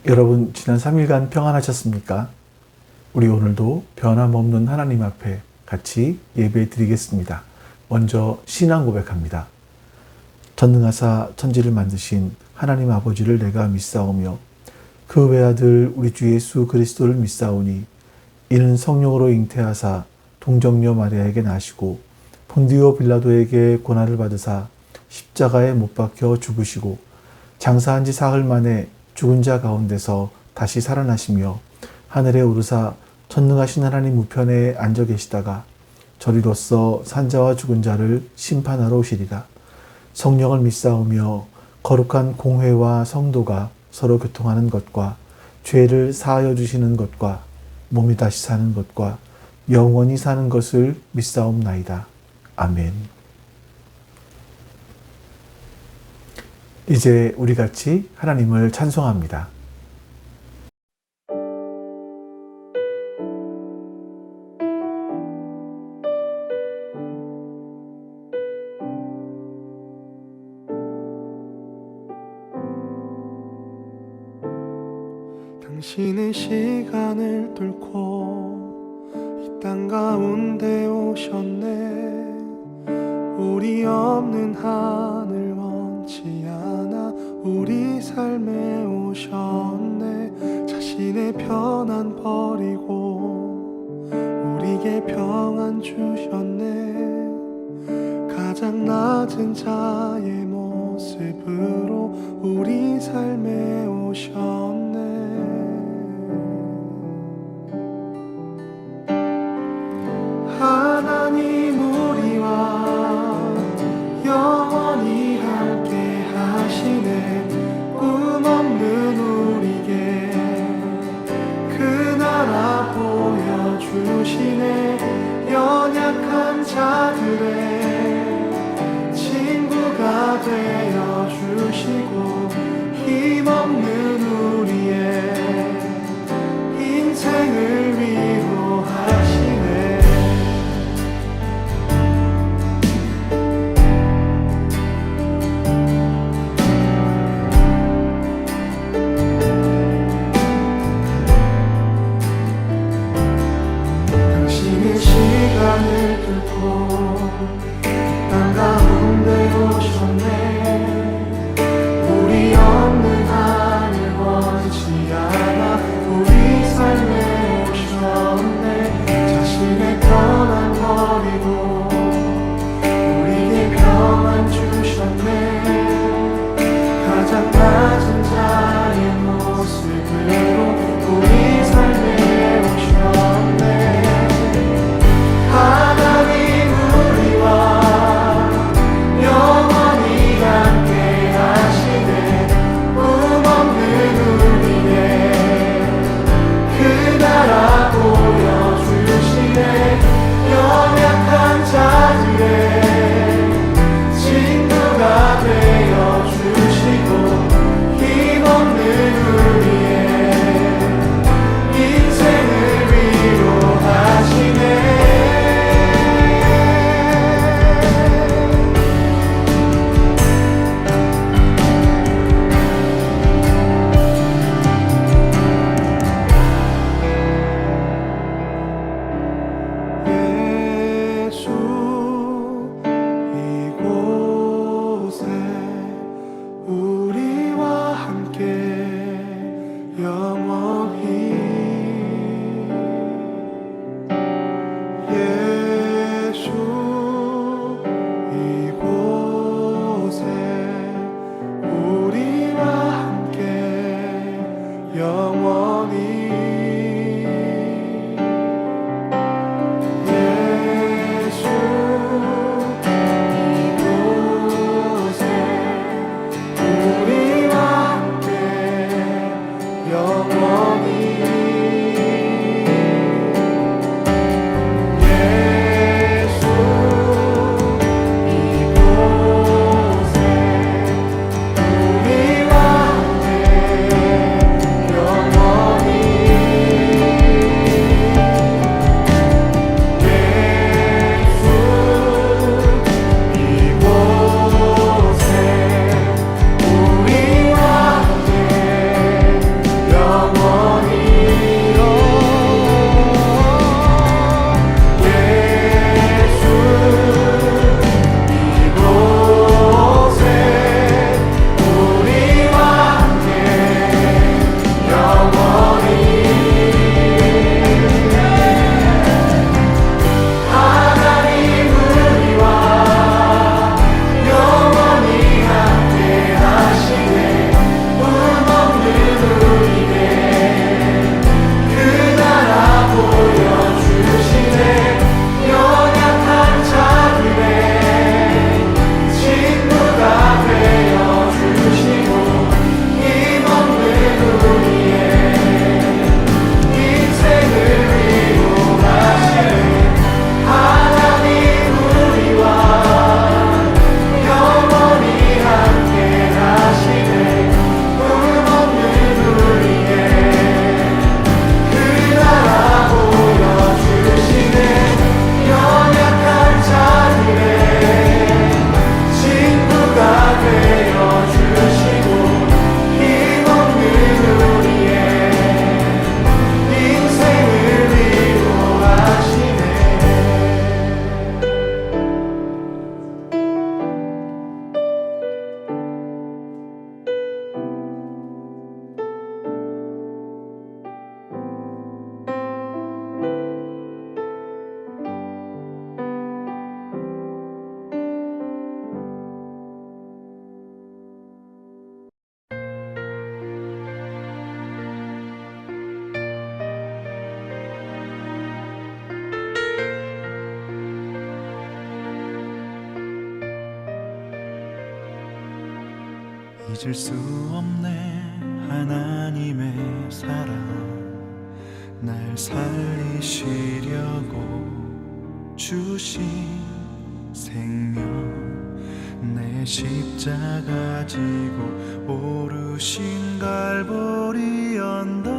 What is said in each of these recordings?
여러분 지난 3일간 평안하셨습니까? 우리 오늘도 변함없는 하나님 앞에 같이 예배 드리겠습니다. 먼저 신앙 고백합니다. 전능하사 천지를 만드신 하나님 아버지를 내가 믿사오며 그 외아들 우리 주 예수 그리스도를 믿사오니 이는 성령으로 잉태하사 동정녀 마리아에게 나시고 본디오 빌라도에게 고난을 받으사 십자가에 못 박혀 죽으시고 장사한 지 사흘 만에 죽은 자 가운데서 다시 살아나시며 하늘에 오르사 전능하신 하나님 우편에 앉아 계시다가 저리로서 산자와 죽은 자를 심판하러 오시리라. 성령을 믿사오며 거룩한 공회와 성도가 서로 교통하는 것과 죄를 사하여 주시는 것과 몸이 다시 사는 것과 영원히 사는 것을 믿사옵나이다. 아멘. 이제 우리 같이 하나님을 찬송합니다. 당신의 시간을 뚫고 이 땅 가운데 오셨네. 우리 없는 하늘 원치 않아 우리 삶에 오셨네. 자신의 편안 버리고 우리에게 평안 주셨네. 가장 낮은 자의 모습으로 우리 삶에 오셨네. 하나님 우리와 영원히 함께 하시네. 꿈 없는 우리에게 그 나라 보여주시네. 연약한 자들의 친구가 되어주시고 힘없는 우리의 인생을 위로하시네. 시간을 뚫고 땅 가운데 오셨네. 우리 없는 하늘 원치 않아 우리 삶에 오셨네. 자신의 편안 버리고 우리에게 평안 주셨네. 가장 낮은 자의 모습으로 우리 삶에 오셨네. 하나님 우리와 잊을 수 없네 하나님의 사랑 날 살리시려고 주신 생명 내 십자가 지고 오르신 갈보리 언덕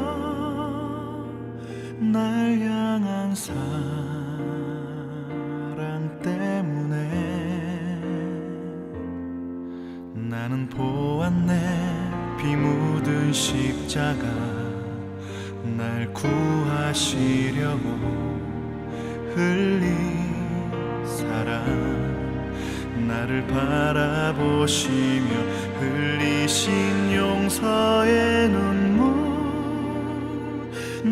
날 향한 사랑 때문에 나는 보았네 피 묻은 십자가 날 구하시려고 흘린 사랑 나를 바라보시며 흘리신 용서의 눈물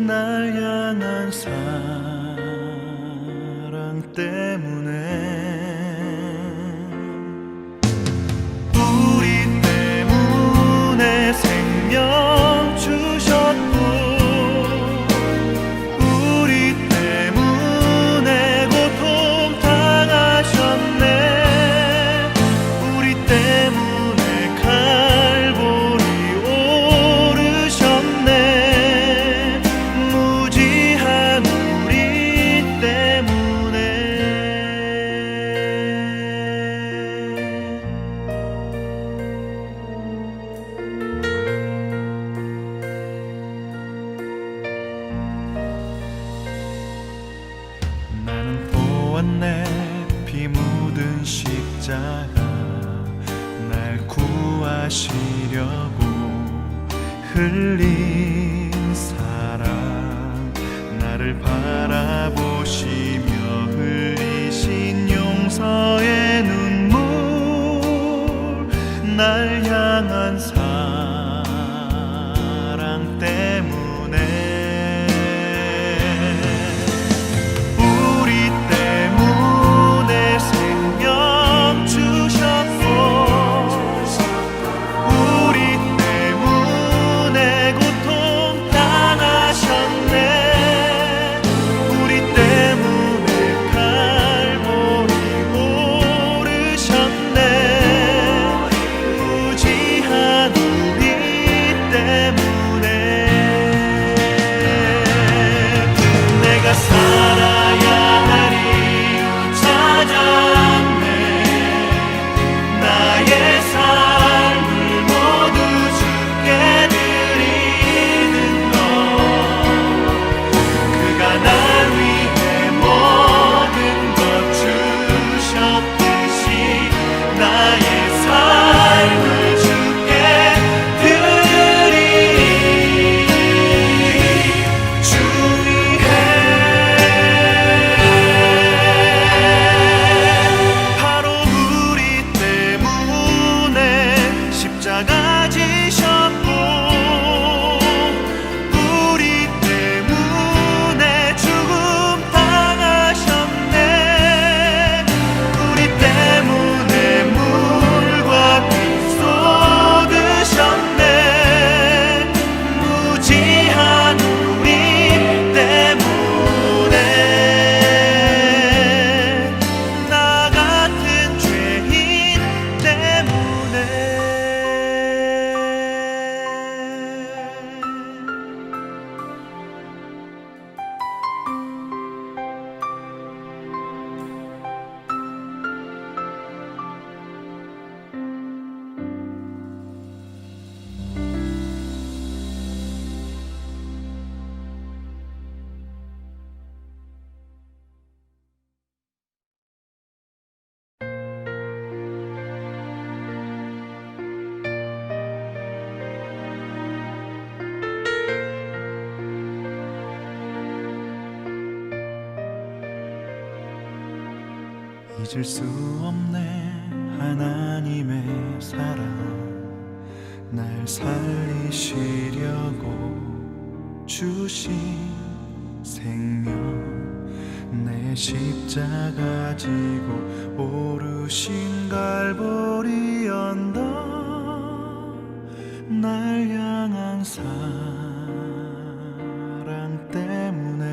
날 향한 사랑 때문에 우리 때문에 생명 주셨고 우리 때문에 고통 당하셨네 우리 때문에 갈보리 오르셨네 무지한 우리 때문에 나는 보았네 피 묻은 십자가 날 구하시려고 흘린 사랑 나를 바라보시며 흘리신 용서의 눈물 날 향한 사랑 때문에 우리 때문에 생명 주셨고 우리 때문에 고통 당하셨네 우리 때문에 갈보리 오르셨네 무지한 우리 때문에 내가 살아야 하리 찾았네 나의 삶을 모두 주께 드리는 것 그가 날 위해 모든 것 주셨듯이 나의 삶을 주께 드리리 주 위해 바로 우리 때문에 십자가 지셨고 우리 때문에 죽음 당하셨네 우리 때문에 물과 피 쏟으셨네 무지한 우리 때문에 나 같은 죄인 때문에 잊을 수 없네 하나님의 사랑 날 살리시려고 주신 생명 내 십자가 지고 오르신 갈보리 언덕 날 향한 사랑 때문에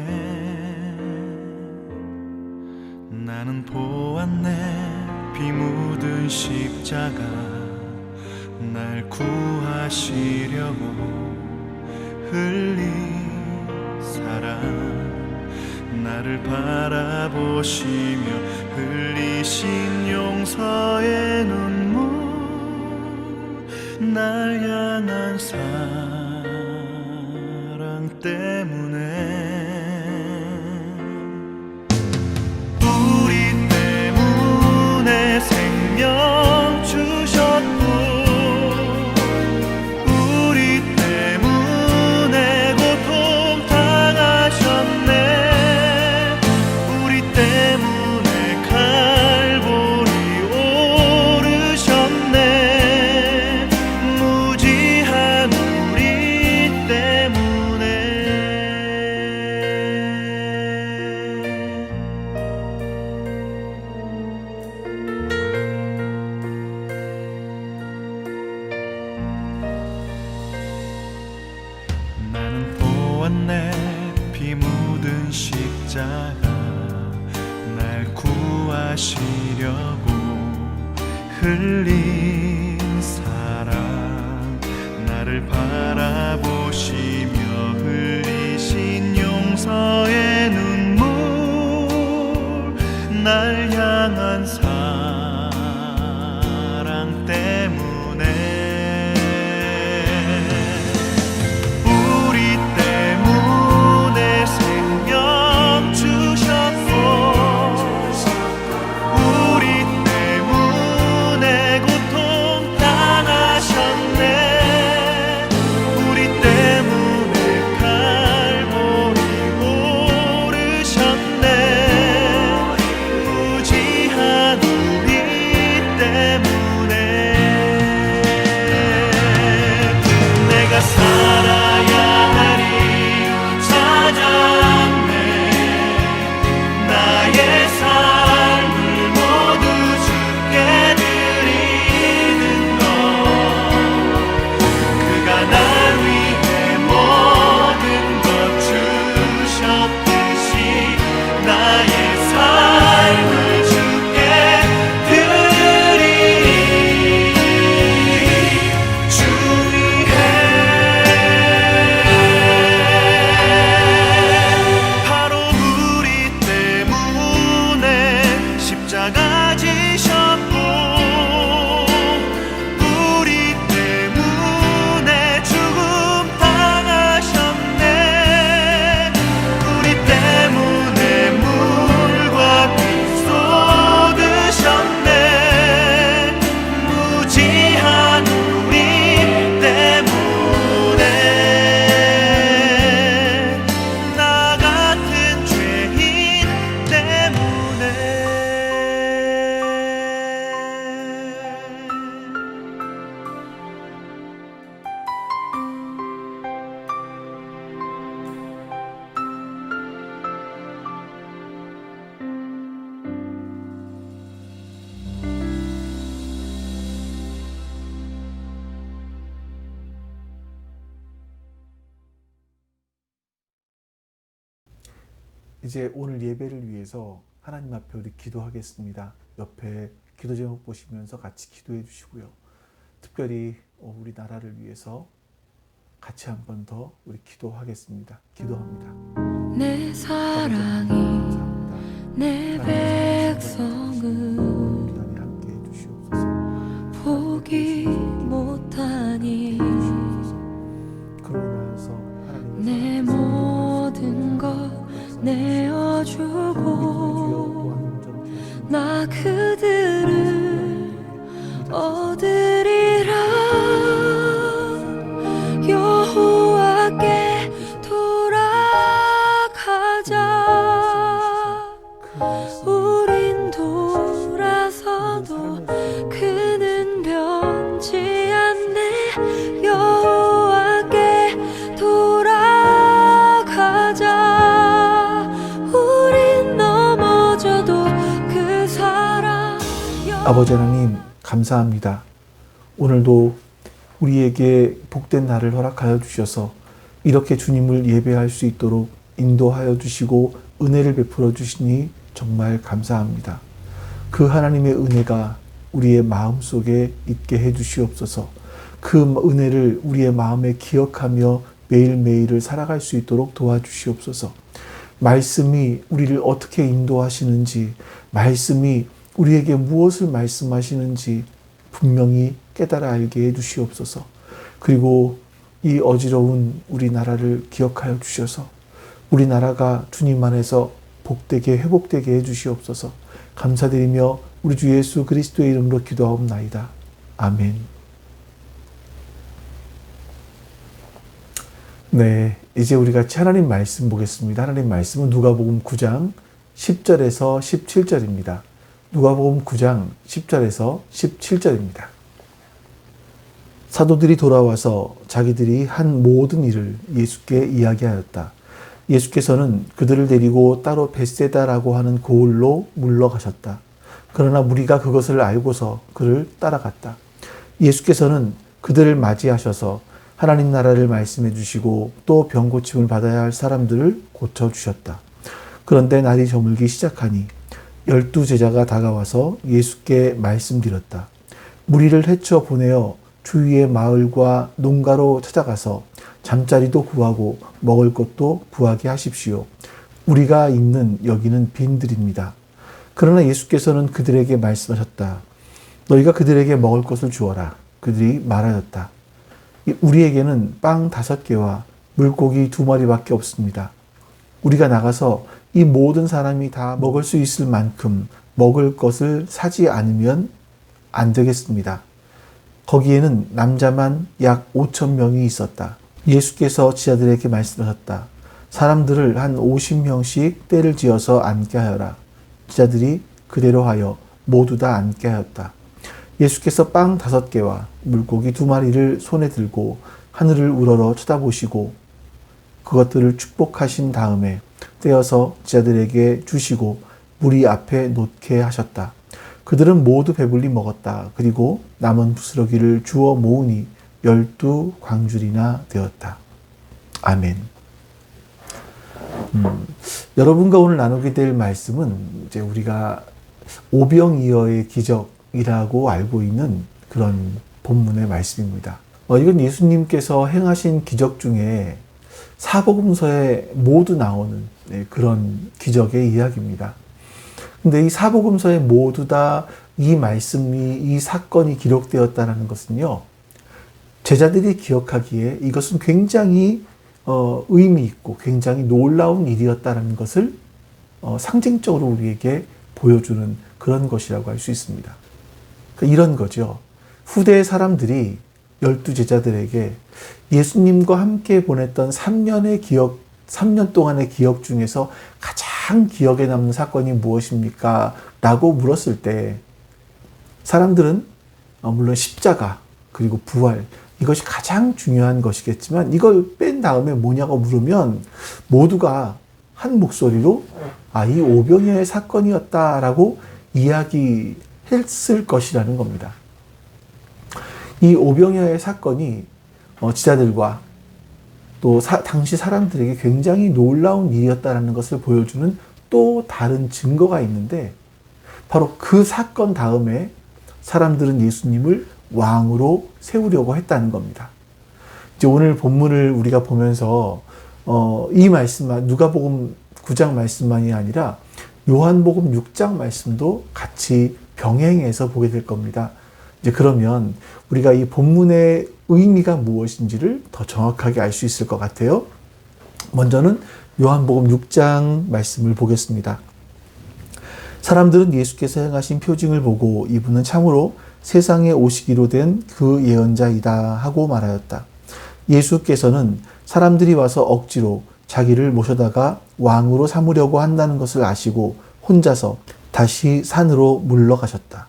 나는 보았네 피 묻은 십자가 날 구하시려고 흘린 사랑 나를 바라보시며 흘리신 용서의 눈물 날 향한 사랑 때문에 우리 때문에 생명 주셨고 우리 때문에 고통 당하셨네 우리 때문에 칼보리 오르셨네 무지한 우리 때문에 나는 보았네 피 묻은 십자가 날 구하시려고 흘린 사랑 나를 바라보시며 흘리신 용서의 눈물 날 향한 사랑 때문에 우리 때문에 생명 주셨고 우리 때문에 고통 당하셨네 우리 때문에 칼보리 오르셨네 무지한 우리 때문에 내가 살아야 하리 찾았네 나의 삶을 모두 주께 드리는 것 그가 날 위해 모든 것 주셨듯이 나의 삶을 주께 드리리 주 위해 바로 우리 때문에 십자가 지셨고 우리 때문에 죽음 당하셨네 우리 때문에 물과 피 쏟으셨네 무지한 우리 때문에 나 같은 죄인 때문에 이제 오늘 예배를 위해서 하나님 앞에 우리 기도하겠습니다. 옆에 기도 제목 보시면서 같이 기도해 주시고요. 특별히 우리 나라를 위해서 같이 한 번 더 우리 기도하겠습니다. 기도합니다. 내 사랑이 감사합니다. 내 우리 백성을 안에 함께 해주시옵소서. 포기 못하니 그로 인하여서 하나님의 내 모든 것 내어주고 나 그들을 얻으리라 여호와께 돌아가자 우린 돌아서도 그는 변치 않네 여호와께 돌아가자 우린 넘어져도 그 사랑 아버지 하나님 감사합니다. 오늘도 우리에게 복된 날을 허락하여 주셔서 이렇게 주님을 예배할 수 있도록 인도하여 주시고 은혜를 베풀어 주시니 정말 감사합니다. 그 하나님의 은혜가 우리의 마음속에 있게 해 주시옵소서. 그 은혜를 우리의 마음에 기억하며 매일매일을 살아갈 수 있도록 도와주시옵소서. 말씀이 우리를 어떻게 인도하시는지, 말씀이 우리에게 무엇을 말씀하시는지 분명히 깨달아 알게 해주시옵소서. 그리고 이 어지러운 우리나라를 기억하여 주셔서 우리나라가 주님 안에서 복되게 회복되게 해주시옵소서. 감사드리며 우리 주 예수 그리스도의 이름으로 기도하옵나이다. 아멘. 네, 이제 우리 같이 하나님 말씀 보겠습니다. 하나님 말씀은 누가복음 9장 10절에서 17절입니다. 누가복음 9장 10절에서 17절입니다. 사도들이 돌아와서 자기들이 한 모든 일을 예수께 이야기하였다. 예수께서는 그들을 데리고 따로 벳세다라고 하는 고을로 물러가셨다. 그러나 무리가 그것을 알고서 그를 따라갔다. 예수께서는 그들을 맞이하셔서 하나님 나라를 말씀해 주시고 또 병 고침을 받아야 할 사람들을 고쳐주셨다. 그런데 날이 저물기 시작하니 12 제자가 다가와서 예수께 말씀드렸다. 무리를 헤쳐 보내어 주위의 마을과 농가로 찾아가서 잠자리도 구하고 먹을 것도 구하게 하십시오. 우리가 있는 여기는 빈들입니다. 그러나 예수께서는 그들에게 말씀하셨다. 너희가 그들에게 먹을 것을 주어라. 그들이 말하였다. 우리에게는 빵 5개와 물고기 2마리밖에 없습니다. 우리가 나가서 이 모든 사람이 다 먹을 수 있을 만큼 먹을 것을 사지 않으면 안 되겠습니다. 거기에는 남자만 약 5,000명이 있었다. 예수께서 지자들에게 말씀하셨다. 사람들을 한 50명씩 떼를 지어서 앉게 하여라. 지자들이 그대로 하여 모두 다 앉게 하였다. 예수께서 빵 5개와 물고기 2마리를 손에 들고 하늘을 우러러 쳐다보시고 그것들을 축복하신 다음에 떼어서 지자들에게 주시고 무리 앞에 놓게 하셨다. 그들은 모두 배불리 먹었다. 그리고 남은 부스러기를 주워 모으니 12광줄이나 되었다. 아멘. 여러분과 오늘 나누게 될 말씀은 이제 우리가 오병이어의 기적이라고 알고 있는 그런 본문의 말씀입니다. 이건 예수님께서 행하신 기적 중에 사복음서에 모두 나오는 그런 기적의 이야기입니다. 근데 이 사복음서에 모두 다 이 말씀이, 이 사건이 기록되었다는 것은요, 제자들이 기억하기에 이것은 굉장히 의미 있고 굉장히 놀라운 일이었다는 것을 상징적으로 우리에게 보여주는 그런 것이라고 할 수 있습니다. 그러니까 이런 거죠. 후대의 사람들이 12제자들에게 예수님과 함께 보냈던 3년 동안의 기억 중에서 가장 기억에 남는 사건이 무엇입니까? 라고 물었을 때 사람들은 물론 십자가 그리고 부활 이것이 가장 중요한 것이겠지만 이걸 뺀 다음에 뭐냐고 물으면 모두가 한 목소리로 이 오병이어의 사건이었다라고 이야기했을 것이라는 겁니다. 이 오병이어의 사건이 지자들과 또 당시 사람들에게 굉장히 놀라운 일이었다는 것을 보여주는 또 다른 증거가 있는데 바로 그 사건 다음에 사람들은 예수님을 왕으로 세우려고 했다는 겁니다. 이제 오늘 본문을 우리가 보면서 이 말씀만 누가복음 9장 말씀만이 아니라 요한복음 6장 말씀도 같이 병행해서 보게 될 겁니다. 이제 그러면 우리가 이 본문의 의미가 무엇인지를 더 정확하게 알 수 있을 것 같아요. 먼저는 요한복음 6장 말씀을 보겠습니다. 사람들은 예수께서 행하신 표징을 보고 이분은 참으로 세상에 오시기로 된 그 예언자이다 하고 말하였다. 예수께서는 사람들이 와서 억지로 자기를 모셔다가 왕으로 삼으려고 한다는 것을 아시고 혼자서 다시 산으로 물러가셨다.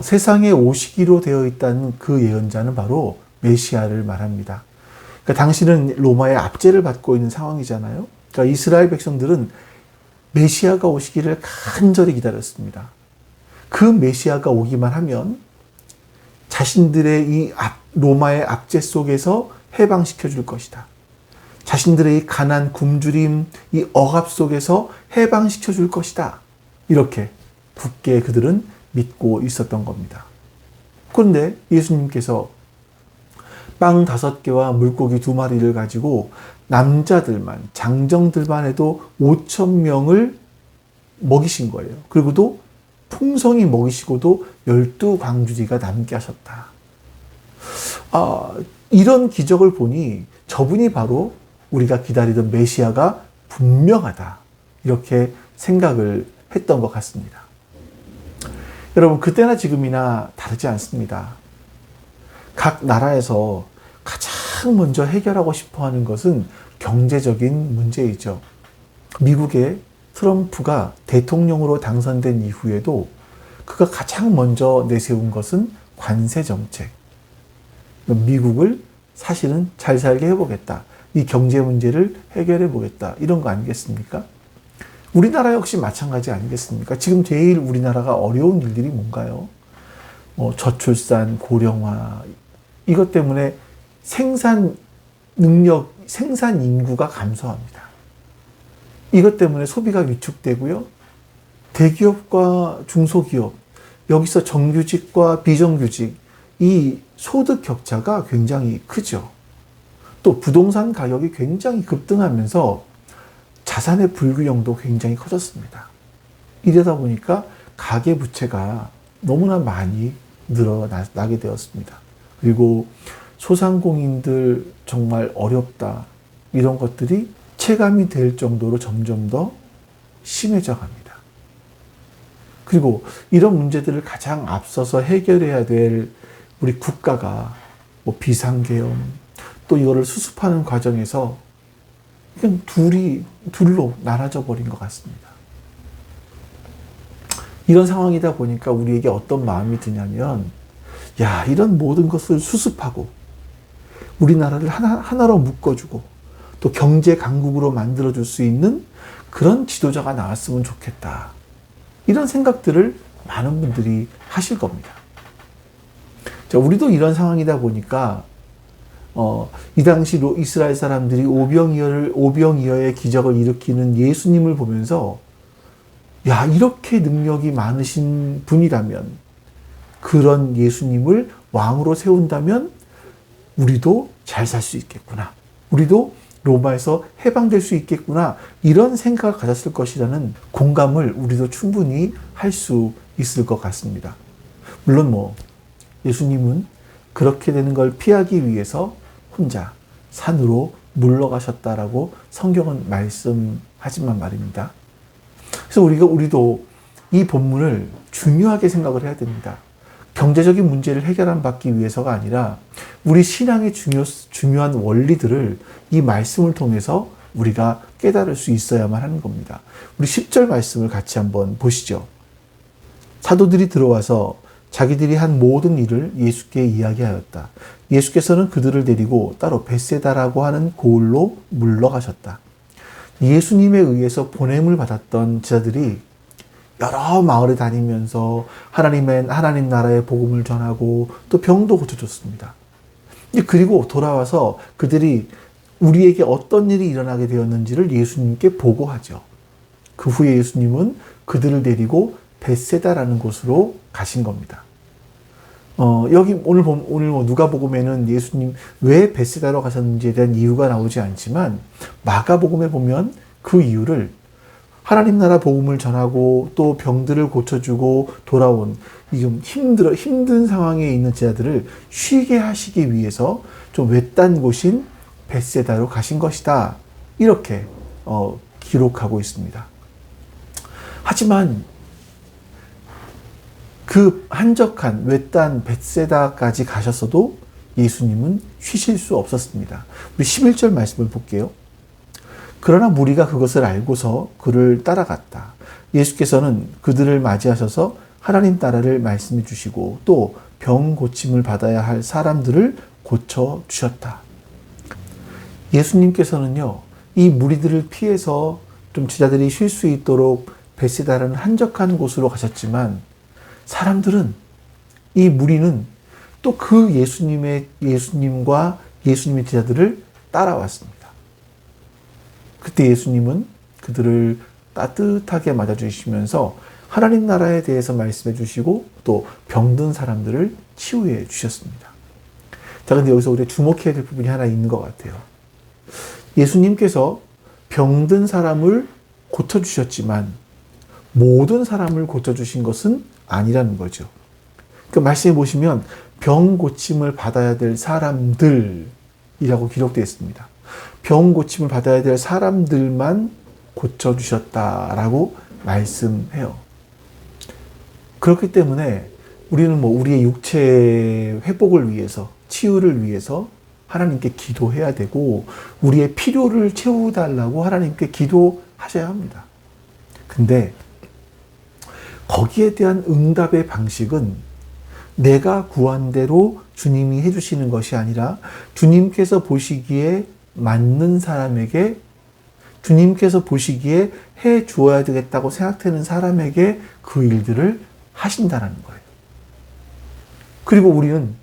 세상에 오시기로 되어 있다는 그 예언자는 바로 메시아를 말합니다. 그러니까 당신은 로마의 압제를 받고 있는 상황이잖아요. 그러니까 이스라엘 백성들은 메시아가 오시기를 간절히 기다렸습니다. 그 메시아가 오기만 하면 자신들의 이 로마의 압제 속에서 해방시켜 줄 것이다. 자신들의 이 가난, 굶주림, 이 억압 속에서 해방시켜 줄 것이다. 이렇게 굳게 그들은 믿고 있었던 겁니다. 그런데 예수님께서 빵 5개와 물고기 2마리를 가지고 남자들만, 장정들만 해도 5,000명을 먹이신 거예요. 그리고도 풍성히 먹이시고도 12광주리가 남게 하셨다. 이런 기적을 보니 저분이 바로 우리가 기다리던 메시아가 분명하다. 이렇게 생각을 했던 것 같습니다. 여러분, 그때나 지금이나 다르지 않습니다. 각 나라에서 가장 먼저 해결하고 싶어 하는 것은 경제적인 문제이죠. 미국의 트럼프가 대통령으로 당선된 이후에도 그가 가장 먼저 내세운 것은 관세 정책. 미국을 사실은 잘 살게 해보겠다. 이 경제 문제를 해결해 보겠다. 이런 거 아니겠습니까? 우리나라 역시 마찬가지 아니겠습니까? 지금 제일 우리나라가 어려운 일들이 뭔가요? 저출산, 고령화, 이것 때문에 생산 능력, 생산 인구가 감소합니다. 이것 때문에 소비가 위축되고요. 대기업과 중소기업, 여기서 정규직과 비정규직, 이 소득 격차가 굉장히 크죠. 또 부동산 가격이 굉장히 급등하면서 자산의 불균형도 굉장히 커졌습니다. 이러다 보니까 가계부채가 너무나 많이 늘어나게 되었습니다. 그리고 소상공인들 정말 어렵다. 이런 것들이 체감이 될 정도로 점점 더 심해져 갑니다. 그리고 이런 문제들을 가장 앞서서 해결해야 될 우리 국가가 비상계엄, 또 이거를 수습하는 과정에서 그냥 둘로 나눠져 버린 것 같습니다. 이런 상황이다 보니까 우리에게 어떤 마음이 드냐면, 이런 모든 것을 수습하고 우리나라를 하나로 묶어주고 또 경제 강국으로 만들어줄 수 있는 그런 지도자가 나왔으면 좋겠다. 이런 생각들을 많은 분들이 하실 겁니다. 자, 우리도 이런 상황이다 보니까 이 당시 이스라엘 사람들이 오병이어의 기적을 일으키는 예수님을 보면서 이렇게 능력이 많으신 분이라면, 그런 예수님을 왕으로 세운다면 우리도 잘 살 수 있겠구나. 우리도 로마에서 해방될 수 있겠구나. 이런 생각을 가졌을 것이라는 공감을 우리도 충분히 할 수 있을 것 같습니다. 물론 예수님은 그렇게 되는 걸 피하기 위해서 혼자 산으로 물러가셨다라고 성경은 말씀하지만 말입니다. 그래서 우리도 이 본문을 중요하게 생각을 해야 됩니다. 경제적인 문제를 해결받기 위해서가 아니라 우리 신앙의 중요한 원리들을 이 말씀을 통해서 우리가 깨달을 수 있어야만 하는 겁니다. 우리 10절 말씀을 같이 한번 보시죠. 사도들이 들어와서 자기들이 한 모든 일을 예수께 이야기하였다. 예수께서는 그들을 데리고 따로 벳세다라고 하는 고을로 물러가셨다. 예수님에 의해서 보냄을 받았던 제자들이 여러 마을에 다니면서 하나님 나라의 복음을 전하고 또 병도 고쳐줬습니다. 그리고 돌아와서 그들이 우리에게 어떤 일이 일어나게 되었는지를 예수님께 보고하죠. 그 후에 예수님은 그들을 데리고 벳세다라는 곳으로 가신 겁니다. 여기 오늘 누가복음에는 예수님 왜 벳세다로 가셨는지에 대한 이유가 나오지 않지만 마가복음에 보면 그 이유를 하나님 나라 복음을 전하고 또 병들을 고쳐주고 돌아온 힘든 상황에 있는 제자들을 쉬게 하시기 위해서 좀 외딴 곳인 벳세다로 가신 것이다. 이렇게 기록하고 있습니다. 하지만 그 한적한 외딴 벳세다까지 가셨어도 예수님은 쉬실 수 없었습니다. 우리 11절 말씀을 볼게요. 그러나 무리가 그것을 알고서 그를 따라갔다. 예수께서는 그들을 맞이하셔서 하나님 나라를 말씀해 주시고 또 병 고침을 받아야 할 사람들을 고쳐 주셨다. 예수님께서는요, 이 무리들을 피해서 좀 제자들이 쉴 수 있도록 벳세다라는 한적한 곳으로 가셨지만 사람들은, 이 무리는 또 그 예수님과 예수님의 제자들을 따라왔습니다. 그때 예수님은 그들을 따뜻하게 맞아주시면서 하나님 나라에 대해서 말씀해 주시고 또 병든 사람들을 치유해 주셨습니다. 자, 근데 여기서 우리가 주목해야 될 부분이 하나 있는 것 같아요. 예수님께서 병든 사람을 고쳐주셨지만 모든 사람을 고쳐주신 것은 아니라는 거죠. 그 말씀해 보시면 병 고침을 받아야 될 사람들이라고 기록되어 있습니다. 병 고침을 받아야 될 사람들만 고쳐주셨다라고 말씀해요. 그렇기 때문에 우리는 우리의 육체 회복을 위해서, 치유를 위해서 하나님께 기도해야 되고, 우리의 필요를 채워달라고 하나님께 기도하셔야 합니다. 근데 거기에 대한 응답의 방식은 내가 구한 대로 주님이 해주시는 것이 아니라 주님께서 보시기에 맞는 사람에게, 주님께서 보시기에 해 주어야 되겠다고 생각되는 사람에게 그 일들을 하신다는 거예요. 그리고 우리는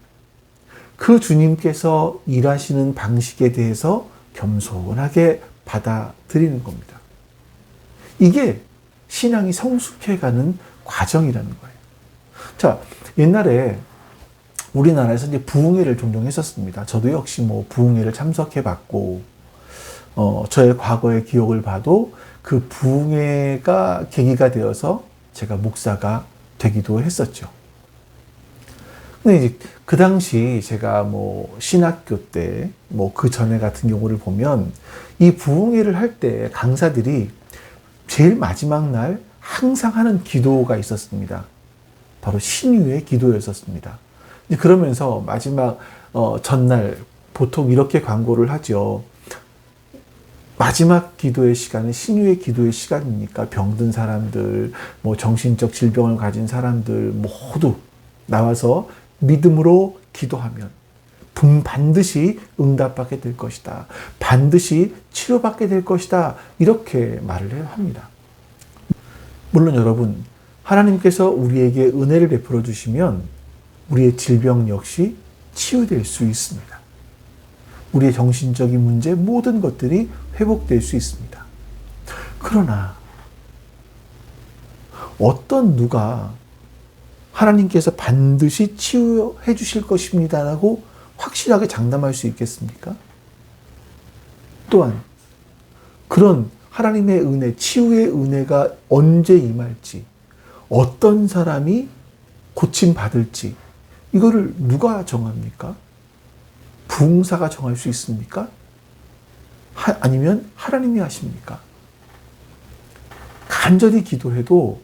그 주님께서 일하시는 방식에 대해서 겸손하게 받아들이는 겁니다. 이게 신앙이 성숙해가는 과정이라는 거예요. 자, 옛날에 우리나라에서 이제 부흥회를 종종 했었습니다. 저도 역시 부흥회를 참석해봤고, 저의 과거의 기억을 봐도 그 부흥회가 계기가 되어서 제가 목사가 되기도 했었죠. 근데 이제 그 당시 제가 신학교 때, 그 전에 같은 경우를 보면 이 부흥회를 할 때 강사들이 제일 마지막 날 항상 하는 기도가 있었습니다. 바로 신유의 기도였었습니다. 그러면서 마지막 전날 보통 이렇게 광고를 하죠. 마지막 기도의 시간은 신유의 기도의 시간이니까 병든 사람들, 정신적 질병을 가진 사람들 모두 나와서 믿음으로 기도하면 반드시 응답받게 될 것이다. 반드시 치료받게 될 것이다. 이렇게 말을 합니다. 물론 여러분, 하나님께서 우리에게 은혜를 베풀어 주시면 우리의 질병 역시 치유될 수 있습니다. 우리의 정신적인 문제, 모든 것들이 회복될 수 있습니다. 그러나 어떤 누가 하나님께서 반드시 치유해 주실 것입니다라고 확실하게 장담할 수 있겠습니까? 또한 그런 하나님의 은혜, 치유의 은혜가 언제 임할지, 어떤 사람이 고침받을지, 이거를 누가 정합니까? 부흥사가 정할 수 있습니까? 아니면 하나님이 하십니까? 간절히 기도해도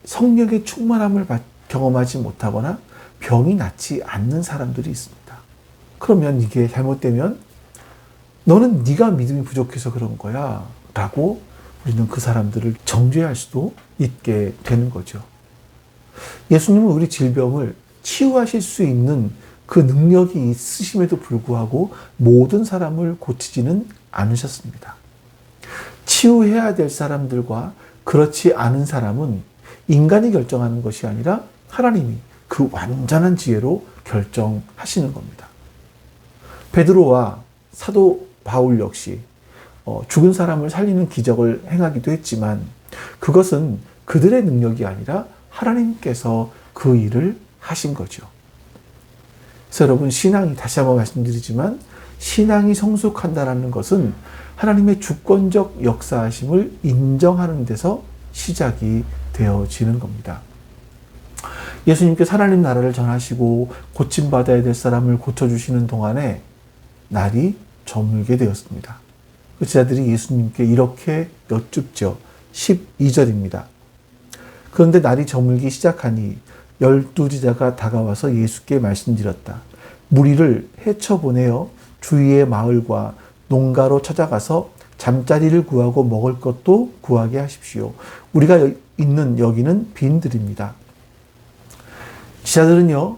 성령의 충만함을 경험하지 못하거나 병이 낫지 않는 사람들이 있습니다. 그러면 이게 잘못되면 너는 네가 믿음이 부족해서 그런 거야 라고 우리는 그 사람들을 정죄할 수도 있게 되는 거죠. 예수님은 우리 질병을 치유하실 수 있는 그 능력이 있으심에도 불구하고 모든 사람을 고치지는 않으셨습니다. 치유해야 될 사람들과 그렇지 않은 사람은 인간이 결정하는 것이 아니라 하나님이 그 완전한 지혜로 결정하시는 겁니다. 베드로와 사도 바울 역시 죽은 사람을 살리는 기적을 행하기도 했지만 그것은 그들의 능력이 아니라 하나님께서 그 일을 하신 거죠. 그래서 여러분, 신앙이, 다시 한번 말씀드리지만 신앙이 성숙한다는 것은 하나님의 주권적 역사하심을 인정하는 데서 시작이 되어지는 겁니다. 예수님께서 하나님 나라를 전하시고 고침받아야 될 사람을 고쳐주시는 동안에 날이 저물게 되었습니다. 그 제자들이 예수님께 이렇게 여쭙죠. 12절입니다. 그런데 날이 저물기 시작하니 12제자가 다가와서 예수께 말씀드렸다. 무리를 헤쳐보내어 주위의 마을과 농가로 찾아가서 잠자리를 구하고 먹을 것도 구하게 하십시오. 우리가 있는 여기는 빈들입니다. 제자들은요,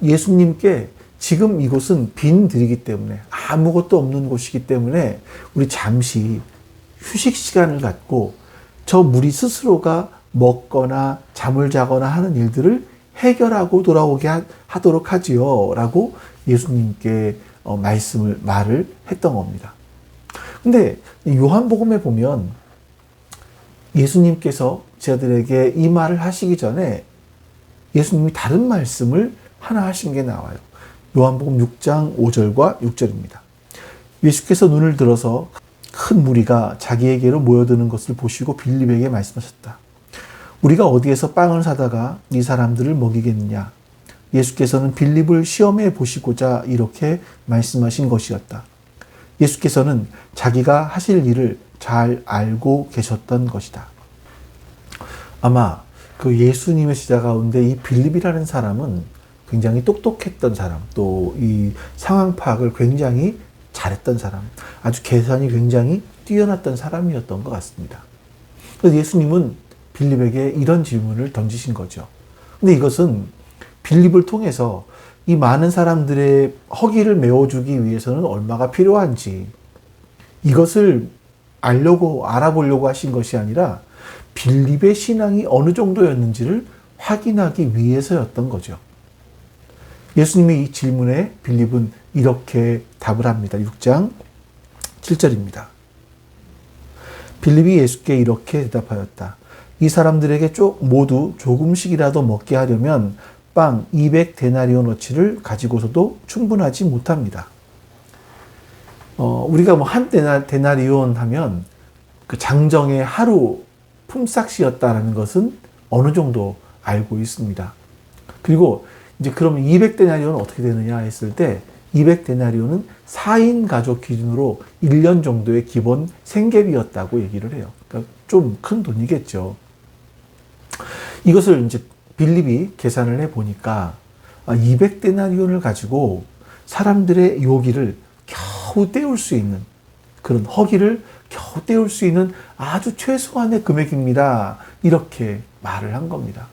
예수님께 지금 이곳은 빈들이기 때문에, 아무것도 없는 곳이기 때문에 우리 잠시 휴식 시간을 갖고 저 무리 스스로가 먹거나 잠을 자거나 하는 일들을 해결하고 돌아오게 하도록 하지요 라고 예수님께 말을 했던 겁니다. 근데 요한복음에 보면 예수님께서 제자들에게 이 말을 하시기 전에 예수님이 다른 말씀을 하나 하신 게 나와요. 요한복음 6장 5절과 6절입니다. 예수께서 눈을 들어서 큰 무리가 자기에게로 모여드는 것을 보시고 빌립에게 말씀하셨다. 우리가 어디에서 빵을 사다가 이 사람들을 먹이겠느냐? 예수께서는 빌립을 시험해 보시고자 이렇게 말씀하신 것이었다. 예수께서는 자기가 하실 일을 잘 알고 계셨던 것이다. 아마 그 예수님의 제자 가운데 이 빌립이라는 사람은 굉장히 똑똑했던 사람, 또 이 상황 파악을 굉장히 잘했던 사람, 아주 계산이 굉장히 뛰어났던 사람이었던 것 같습니다. 그래서 예수님은 빌립에게 이런 질문을 던지신 거죠. 근데 이것은 빌립을 통해서 이 많은 사람들의 허기를 메워주기 위해서는 얼마가 필요한지 이것을 알아보려고 하신 것이 아니라 빌립의 신앙이 어느 정도였는지를 확인하기 위해서였던 거죠. 예수님의 이 질문에 빌립은 이렇게 답을 합니다. 6장 7절입니다. 빌립이 예수께 이렇게 대답하였다. 이 사람들에게 모두 조금씩이라도 먹게 하려면 빵 200데나리온어치를 가지고서도 충분하지 못합니다. 우리가 한 데나리온 하면 그 장정의 하루 품삯이었다라는 것은 어느 정도 알고 있습니다. 그리고 이제 그러면 200데나리온은 어떻게 되느냐 했을 때 200데나리온은 4인 가족 기준으로 1년 정도의 기본 생계비였다고 얘기를 해요. 그러니까 좀 큰 돈이겠죠. 이것을 이제 빌립이 계산을 해 보니까 200데나리온을 가지고 사람들의 요기를 겨우 때울 수 있는 그런 허기를 겨우 때울 수 있는 아주 최소한의 금액입니다. 이렇게 말을 한 겁니다.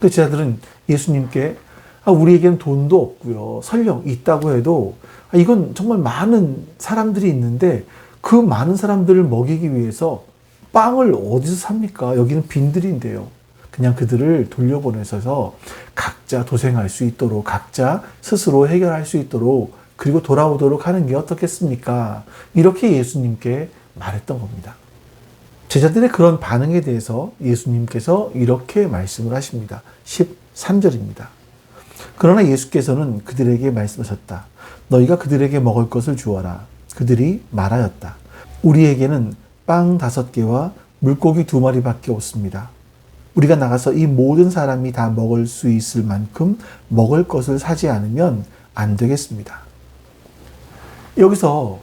그 제자들은 예수님께 우리에게는 돈도 없고요. 설령 있다고 해도 이건 정말 많은 사람들이 있는데 그 많은 사람들을 먹이기 위해서 빵을 어디서 삽니까? 여기는 빈들인데요. 그냥 그들을 돌려보내셔서 각자 도생할 수 있도록 각자 스스로 해결할 수 있도록 그리고 돌아오도록 하는 게 어떻겠습니까? 이렇게 예수님께 말했던 겁니다. 제자들의 그런 반응에 대해서 예수님께서 이렇게 말씀을 하십니다. 13절입니다. 그러나 예수께서는 그들에게 말씀하셨다. 너희가 그들에게 먹을 것을 주어라. 그들이 말하였다. 우리에게는 빵 5개와 물고기 2마리밖에 없습니다. 우리가 나가서 이 모든 사람이 다 먹을 수 있을 만큼 먹을 것을 사지 않으면 안 되겠습니다. 여기서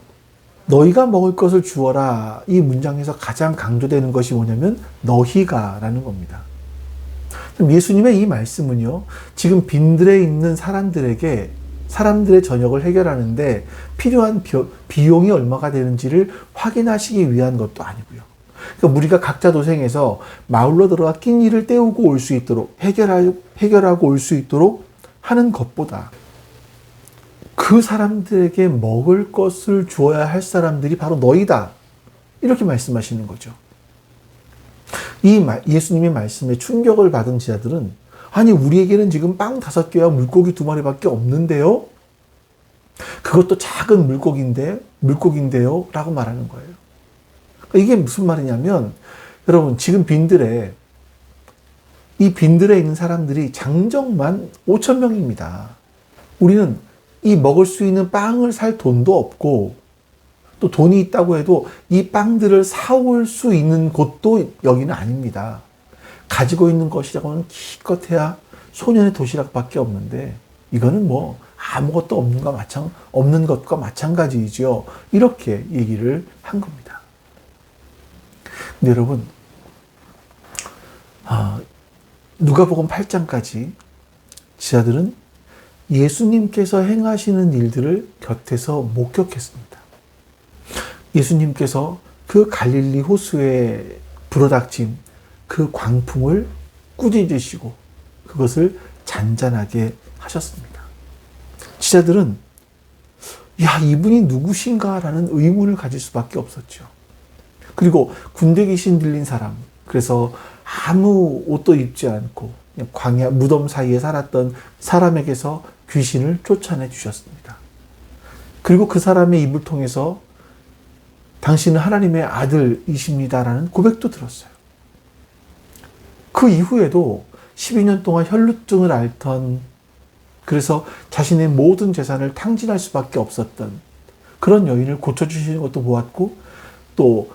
너희가 먹을 것을 주어라 이 문장에서 가장 강조되는 것이 뭐냐면 너희가 라는 겁니다. 예수님의 이 말씀은요, 지금 빈들에 있는 사람들에게 사람들의 저녁을 해결하는데 필요한 비용이 얼마가 되는지를 확인하시기 위한 것도 아니고요. 그러니까 우리가 각자 도생해서 마을로 들어가 끼니를 때우고 올 수 있도록 해결하고 올 수 있도록 하는 것보다 그 사람들에게 먹을 것을 주어야 할 사람들이 바로 너희다. 이렇게 말씀하시는 거죠. 이 예수님의 말씀에 충격을 받은 제자들은 아니 우리에게는 지금 빵 5개와 물고기 2마리밖에 없는데요. 그것도 작은 물고기인데요 라고 말하는 거예요. 이게 무슨 말이냐면 여러분 지금 이 빈들에 있는 사람들이 장정만 5,000명입니다. 우리는 이 먹을 수 있는 빵을 살 돈도 없고 또 돈이 있다고 해도 이 빵들을 사올 수 있는 곳도 여기는 아닙니다. 가지고 있는 것이라고는 기껏해야 소년의 도시락밖에 없는데 이거는 뭐 아무것도 없는 것과 마찬가지이죠. 이렇게 얘기를 한 겁니다. 근데 여러분 누가복음 8장까지 제자들은 예수님께서 행하시는 일들을 곁에서 목격했습니다. 예수님께서 그 갈릴리 호수에 불어닥친 그 광풍을 꾸짖으시고 그것을 잔잔하게 하셨습니다. 제자들은 이분이 누구신가라는 의문을 가질 수밖에 없었죠. 그리고 군대 귀신 들린 사람, 그래서 아무 옷도 입지 않고 그냥 광야 무덤 사이에 살았던 사람에게서 귀신을 쫓아내 주셨습니다. 그리고 그 사람의 입을 통해서 당신은 하나님의 아들이십니다라는 고백도 들었어요. 그 이후에도 12년 동안 혈루증을 앓던, 그래서 자신의 모든 재산을 탕진할 수밖에 없었던 그런 여인을 고쳐주시는 것도 보았고, 또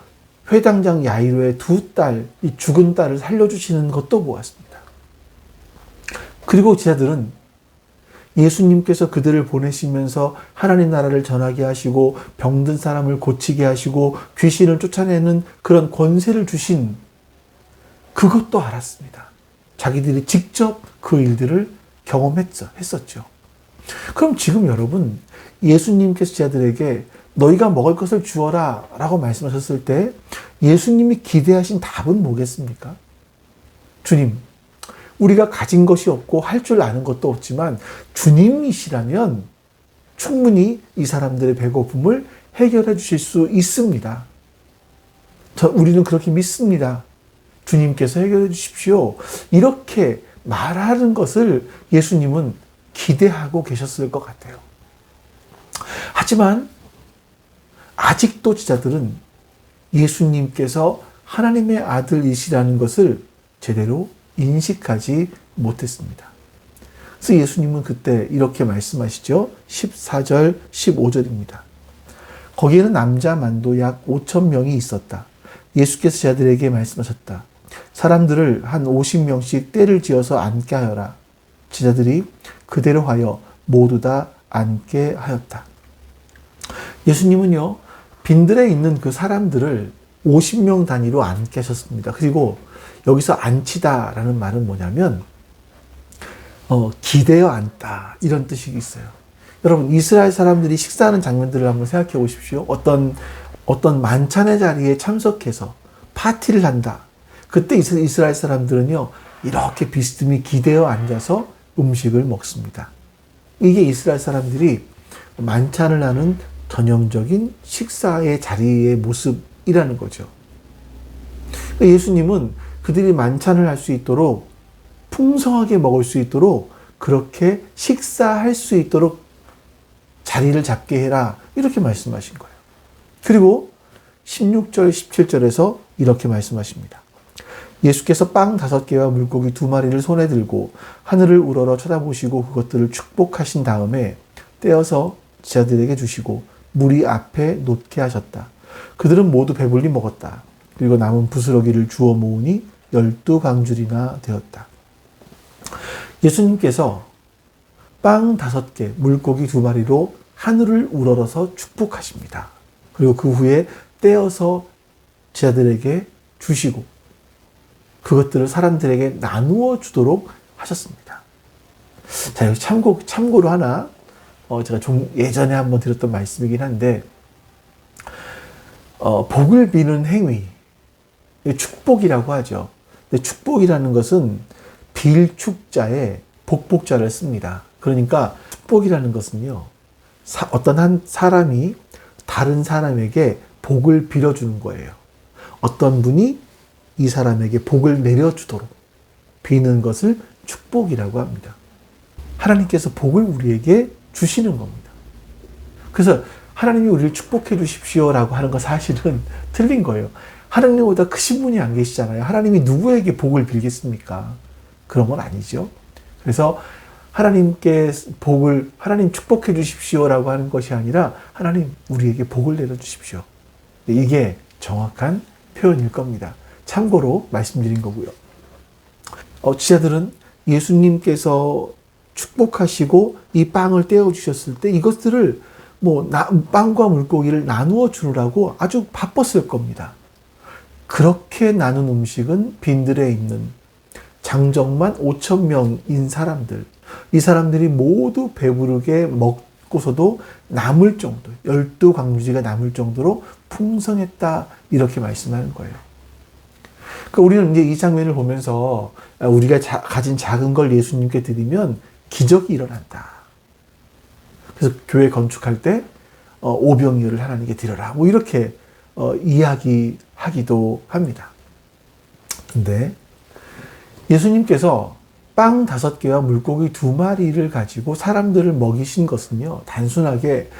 회당장 야이로의 두 딸, 이 죽은 딸을 살려주시는 것도 보았습니다. 그리고 제자들은 예수님께서 그들을 보내시면서 하나님 나라를 전하게 하시고 병든 사람을 고치게 하시고 귀신을 쫓아내는 그런 권세를 주신 그것도 알았습니다. 자기들이 직접 그 일들을 경험했었죠. 그럼 지금 여러분, 예수님께서 제자들에게 너희가 먹을 것을 주어라 라고 말씀하셨을 때 예수님이 기대하신 답은 뭐겠습니까? 주님, 우리가 가진 것이 없고 할 줄 아는 것도 없지만 주님이시라면 충분히 이 사람들의 배고픔을 해결해 주실 수 있습니다. 우리는 그렇게 믿습니다. 주님께서 해결해 주십시오. 이렇게 말하는 것을 예수님은 기대하고 계셨을 것 같아요. 하지만 아직도 제자들은 예수님께서 하나님의 아들이시라는 것을 제대로 인식하지 못했습니다. 그래서 예수님은 그때 이렇게 말씀하시죠. 14절, 15절입니다. 거기에는 남자 만도 약 5천 명이 있었다. 예수께서 제자들에게 말씀하셨다. 사람들을 한 50명씩 떼를 지어서 앉게 하여라. 제자들이 그대로 하여 모두 다 앉게 하였다. 예수님은요, 빈들에 있는 그 사람들을 50명 단위로 앉게 하셨습니다. 그리고 여기서 앉히다라는 말은 뭐냐면 기대어 앉다, 이런 뜻이 있어요. 여러분, 이스라엘 사람들이 식사하는 장면들을 한번 생각해 보십시오. 어떤 만찬의 자리에 참석해서 파티를 한다. 그때 이스라엘 사람들은요, 이렇게 비스듬히 기대어 앉아서 음식을 먹습니다. 이게 이스라엘 사람들이 만찬을 하는 전형적인 식사의 자리의 모습이라는 거죠. 예수님은 그들이 만찬을 할 수 있도록, 풍성하게 먹을 수 있도록, 그렇게 식사할 수 있도록 자리를 잡게 해라, 이렇게 말씀하신 거예요. 그리고 16절, 17절에서 이렇게 말씀하십니다. 예수께서 빵 5개와 물고기 2마리를 손에 들고 하늘을 우러러 쳐다보시고 그것들을 축복하신 다음에 떼어서 제자들에게 주시고 무리 앞에 놓게 하셨다. 그들은 모두 배불리 먹었다. 그리고 남은 부스러기를 주워 모으니 12광줄이나 되었다. 예수님께서 빵 5개, 물고기 2마리로 하늘을 우러러서 축복하십니다. 그리고 그 후에 떼어서 제자들에게 주시고 그것들을 사람들에게 나누어 주도록 하셨습니다. 자, 여기 참고로 하나, 제가 좀 예전에 한번 드렸던 말씀이긴 한데, 복을 비는 행위, 축복이라고 하죠. 근데 축복이라는 것은 빌축자에 복복자를 씁니다. 그러니까 축복이라는 것은요, 어떤 한 사람이 다른 사람에게 복을 빌어주는 거예요. 어떤 분이 이 사람에게 복을 내려주도록 비는 것을 축복이라고 합니다. 하나님께서 복을 우리에게 주시는 겁니다. 그래서 하나님이 우리를 축복해 주십시오라고 하는 건 사실은 틀린 거예요. 하나님보다 크신 분이 안 계시잖아요. 하나님이 누구에게 복을 빌겠습니까? 그런 건 아니죠. 그래서 하나님께 하나님 축복해 주십시오라고 하는 것이 아니라 하나님 우리에게 복을 내려 주십시오. 이게 정확한 표현일 겁니다. 참고로 말씀드린 거고요. 제자들은 예수님께서 축복하시고 이 빵을 떼어 주셨을 때 이것들을 빵과 물고기를 나누어 주느라고 아주 바빴을 겁니다. 그렇게 나눈 음식은 빈들에 있는 장정만 5천 명인 사람들, 이 사람들이 모두 배부르게 먹고서도 남을 정도, 12광주리가 남을 정도로 풍성했다, 이렇게 말씀하는 거예요. 그러니까 우리는 이제 이 장면을 보면서 우리가 가진 작은 걸 예수님께 드리면 기적이 일어난다. 그래서 교회 건축할 때 오병이어를 하나님께 드려라, 이렇게 이야기하기도 합니다. 근데 예수님께서 빵 5개와 물고기 2마리를 가지고 사람들을 먹이신 것은요, 단순하게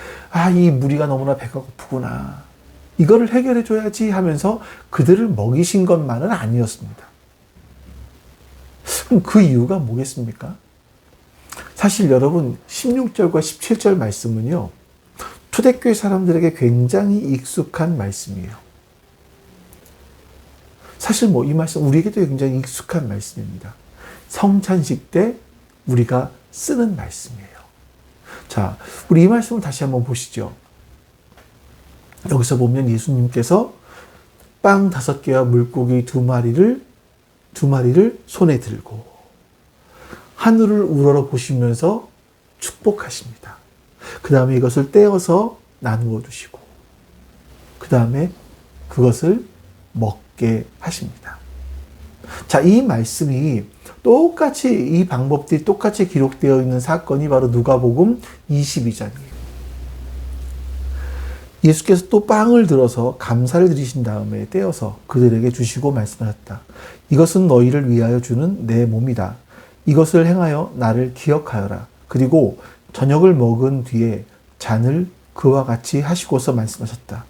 이 무리가 너무나 배가 고프구나, 이거를 해결해 줘야지 하면서 그들을 먹이신 것만은 아니었습니다. 그럼 그 이유가 뭐겠습니까? 사실 여러분 16절과 17절 말씀은요, 초대교회 사람들에게 굉장히 익숙한 말씀이에요. 사실 이 말씀 우리에게도 굉장히 익숙한 말씀입니다. 성찬식 때 우리가 쓰는 말씀이에요. 자, 우리 이 말씀을 다시 한번 보시죠. 여기서 보면 예수님께서 빵 5개와 물고기 2마리를 손에 들고 하늘을 우러러 보시면서 축복하십니다. 그 다음에 이것을 떼어서 나누어 주시고 그 다음에 그것을 먹게 하십니다. 자, 이 말씀이 똑같이 이 방법들이 똑같이 기록되어 있는 사건이 바로 누가복음 22장이에요. 예수께서 또 빵을 들어서 감사를 드리신 다음에 떼어서 그들에게 주시고 말씀하셨다. 이것은 너희를 위하여 주는 내 몸이다. 이것을 행하여 나를 기억하여라. 그리고 저녁을 먹은 뒤에 잔을 그와 같이 하시고서 말씀하셨다.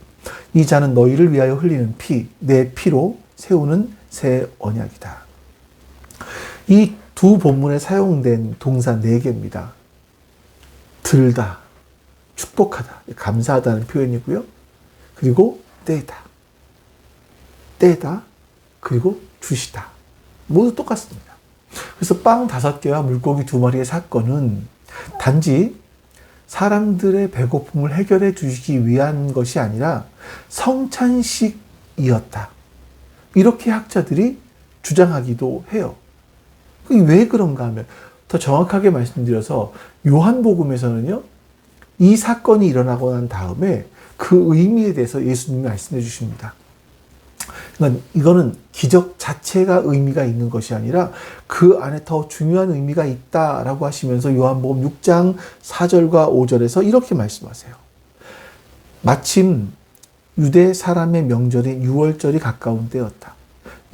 이 잔은 너희를 위하여 흘리는 피, 내 피로 세우는 새 언약이다. 이 두 본문에 사용된 동사 4개입니다. 들다, 축복하다, 감사하다는 표현이고요. 그리고 떼다, 그리고 주시다. 모두 똑같습니다. 그래서 빵 5개와 물고기 2마리의 사건은 단지 사람들의 배고픔을 해결해 주시기 위한 것이 아니라 성찬식이었다. 이렇게 학자들이 주장하기도 해요. 왜 그런가 하면 더 정확하게 말씀드려서 요한복음에서는요, 이 사건이 일어나고 난 다음에 그 의미에 대해서 예수님이 말씀해 주십니다. 그러니까 이거는 기적 자체가 의미가 있는 것이 아니라 그 안에 더 중요한 의미가 있다라고 하시면서 요한복음 6장 4절과 5절에서 이렇게 말씀하세요. 마침 유대 사람의 명절인 유월절이 가까운 때였다.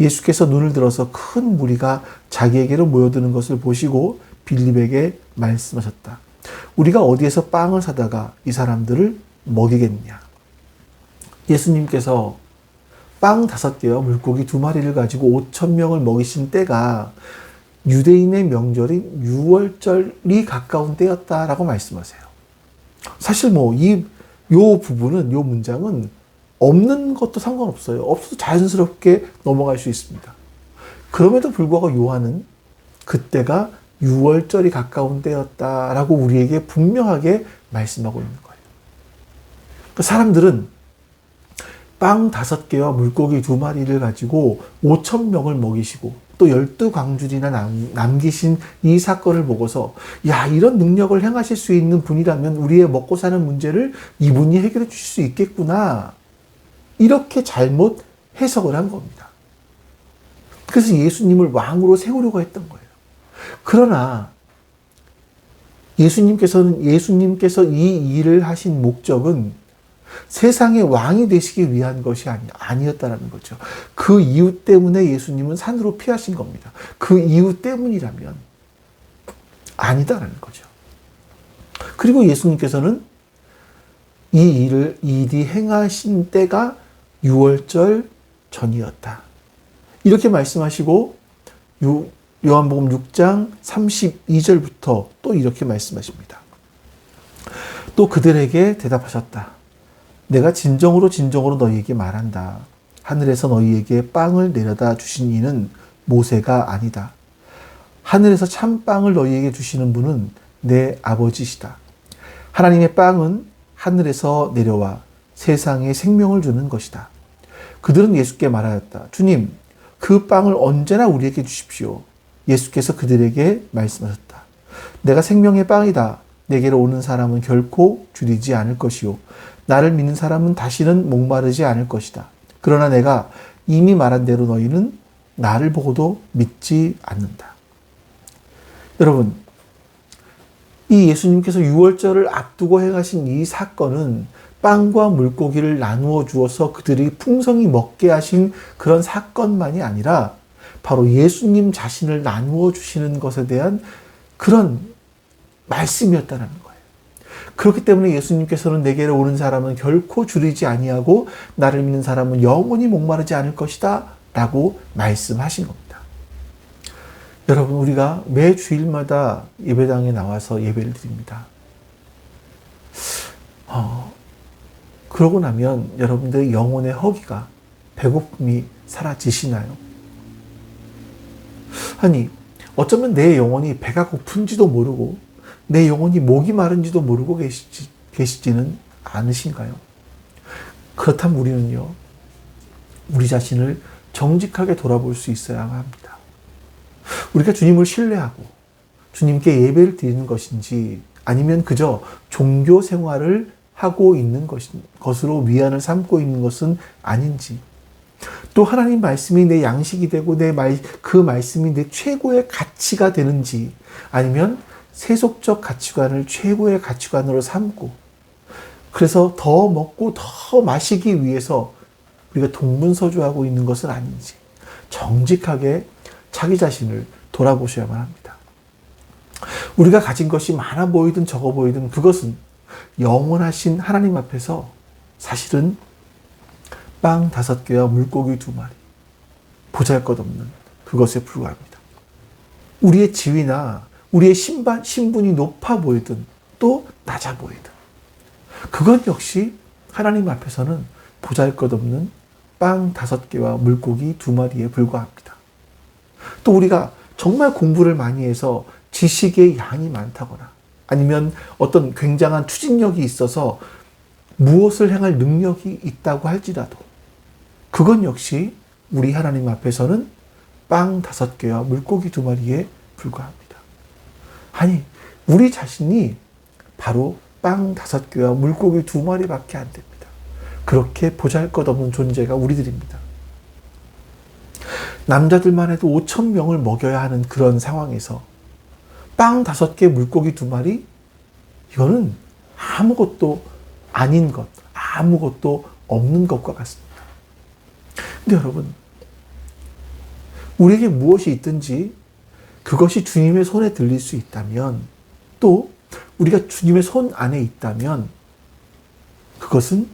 예수께서 눈을 들어서 큰 무리가 자기에게로 모여드는 것을 보시고 빌립에게 말씀하셨다. 우리가 어디에서 빵을 사다가 이 사람들을 먹이겠느냐. 예수님께서 빵 5개와 물고기 2마리를 가지고 5,000명을 먹이신 때가 유대인의 명절인 유월절이 가까운 때였다라고 말씀하세요. 사실 요 부분은, 요 문장은 없는 것도 상관없어요. 없어도 자연스럽게 넘어갈 수 있습니다. 그럼에도 불구하고 요한은 그때가 유월절이 가까운 때였다라고 우리에게 분명하게 말씀하고 있는 거예요. 그러니까 사람들은 빵 5개와 물고기 2마리를 가지고 5,000명을 먹이시고 또 12광줄이나 남기신 이 사건을 보고서, 야, 이런 능력을 행하실 수 있는 분이라면 우리의 먹고 사는 문제를 이분이 해결해 주실 수 있겠구나. 이렇게 잘못 해석을 한 겁니다. 그래서 예수님을 왕으로 세우려고 했던 거예요. 그러나 예수님께서 이 일을 하신 목적은 세상의 왕이 되시기 위한 것이 아니었다는 거죠. 그 이유 때문에 예수님은 산으로 피하신 겁니다. 그 이유 때문이라면 아니다라는 거죠. 그리고 예수님께서는 이 일이 행하신 때가 유월절 전이었다. 이렇게 말씀하시고 요한복음 6장 32절부터 또 이렇게 말씀하십니다. 또 그들에게 대답하셨다. 내가 진정으로 너희에게 말한다. 하늘에서 너희에게 빵을 내려다 주신 이는 모세가 아니다. 하늘에서 참빵을 너희에게 주시는 분은 내 아버지시다. 하나님의 빵은 하늘에서 내려와 세상에 생명을 주는 것이다. 그들은 예수께 말하였다. 주님, 그 빵을 언제나 우리에게 주십시오. 예수께서 그들에게 말씀하셨다. 내가 생명의 빵이다. 내게로 오는 사람은 결코 줄이지 않을 것이요. 나를 믿는 사람은 다시는 목마르지 않을 것이다. 그러나 내가 이미 말한 대로 너희는 나를 보고도 믿지 않는다. 여러분, 이 예수님께서 유월절을 앞두고 행하신 이 사건은 빵과 물고기를 나누어 주어서 그들이 풍성히 먹게 하신 그런 사건만이 아니라 바로 예수님 자신을 나누어 주시는 것에 대한 그런 말씀이었다는 거예요. 그렇기 때문에 예수님께서는 내게로 오는 사람은 결코 줄이지 아니하고 나를 믿는 사람은 영원히 목마르지 않을 것이다 라고 말씀하신 겁니다. 여러분, 우리가 매 주일마다 예배당에 나와서 예배를 드립니다. 그러고 나면 여러분들의 영혼의 허기가, 배고픔이 사라지시나요? 아니, 어쩌면 내 영혼이 배가 고픈지도 모르고 내 영혼이 목이 마른지도 모르고 계시지는 않으신가요? 그렇다면 우리는요, 우리 자신을 정직하게 돌아볼 수 있어야 합니다. 우리가 주님을 신뢰하고 주님께 예배를 드리는 것인지, 아니면 그저 종교 생활을 하고 있는 것으로 위안을 삼고 있는 것은 아닌지, 또 하나님 말씀이 내 양식이 되고 그 말씀이 내 최고의 가치가 되는지, 아니면 세속적 가치관을 최고의 가치관으로 삼고 그래서 더 먹고 더 마시기 위해서 우리가 동분서주하고 있는 것은 아닌지 정직하게 자기 자신을 돌아보셔야만 합니다. 우리가 가진 것이 많아 보이든 적어 보이든 그것은 영원하신 하나님 앞에서 사실은 빵 5개와 물고기 2마리, 보잘것없는 그것에 불과합니다. 우리의 지위나 우리의 신분이 높아 보이든 또 낮아 보이든 그것 역시 하나님 앞에서는 보잘것없는 빵 5개와 물고기 2마리에 불과합니다. 또 우리가 정말 공부를 많이 해서 지식의 양이 많다거나 아니면 어떤 굉장한 추진력이 있어서 무엇을 행할 능력이 있다고 할지라도 그건 역시 우리 하나님 앞에서는 빵 5개와 물고기 2마리에 불과합니다. 아니, 우리 자신이 바로 빵 5개와 물고기 2마리밖에 안 됩니다. 그렇게 보잘것없는 존재가 우리들입니다. 남자들만 해도 5,000명을 먹여야 하는 그런 상황에서 빵 5개, 물고기 2마리? 이거는 아무것도 아닌 것, 아무것도 없는 것과 같습니다. 근데 여러분, 우리에게 무엇이 있든지 그것이 주님의 손에 들릴 수 있다면, 또 우리가 주님의 손 안에 있다면 그것은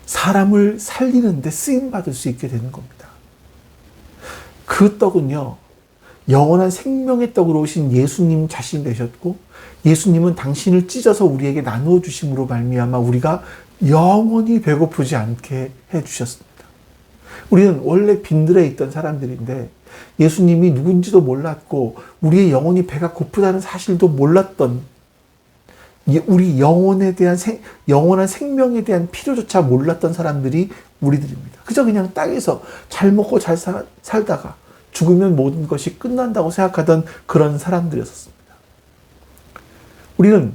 사람을 살리는데 쓰임받을 수 있게 되는 겁니다. 그 떡은요, 영원한 생명의 떡으로 오신 예수님 자신이 되셨고, 예수님은 당신을 찢어서 우리에게 나누어 주심으로 말미암아 우리가 영원히 배고프지 않게 해주셨습니다. 우리는 원래 빈들에 있던 사람들인데 예수님이 누군지도 몰랐고 우리의 영혼이 배가 고프다는 사실도 몰랐던, 우리 영원한 생명에 대한 필요조차 몰랐던 사람들이 우리들입니다. 그저 그냥 땅에서 잘 먹고 잘 살다가 죽으면 모든 것이 끝난다고 생각하던 그런 사람들이었습니다. 우리는